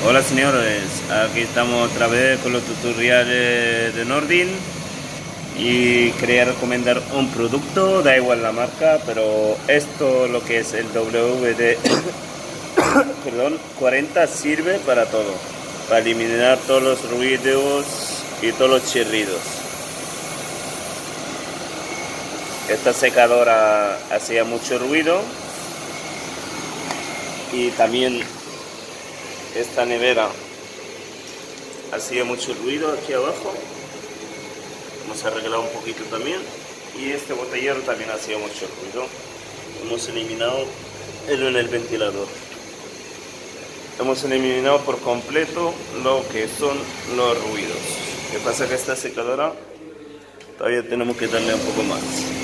Hola señores, aquí estamos otra vez con los tutoriales de Nordin y quería recomendar un producto, da igual la marca, pero esto lo que es el WD perdón, 40 sirve para todo, para eliminar todos los ruidos y todos los chirridos. Esta secadora hacía mucho ruido y también esta nevera hacía mucho ruido aquí abajo. Hemos arreglado un poquito también. Y este botellero también hacía mucho ruido. Hemos eliminado en el ventilador. Hemos eliminado por completo lo que son los ruidos. ¿Qué pasa? Que esta secadora todavía tenemos que darle un poco más.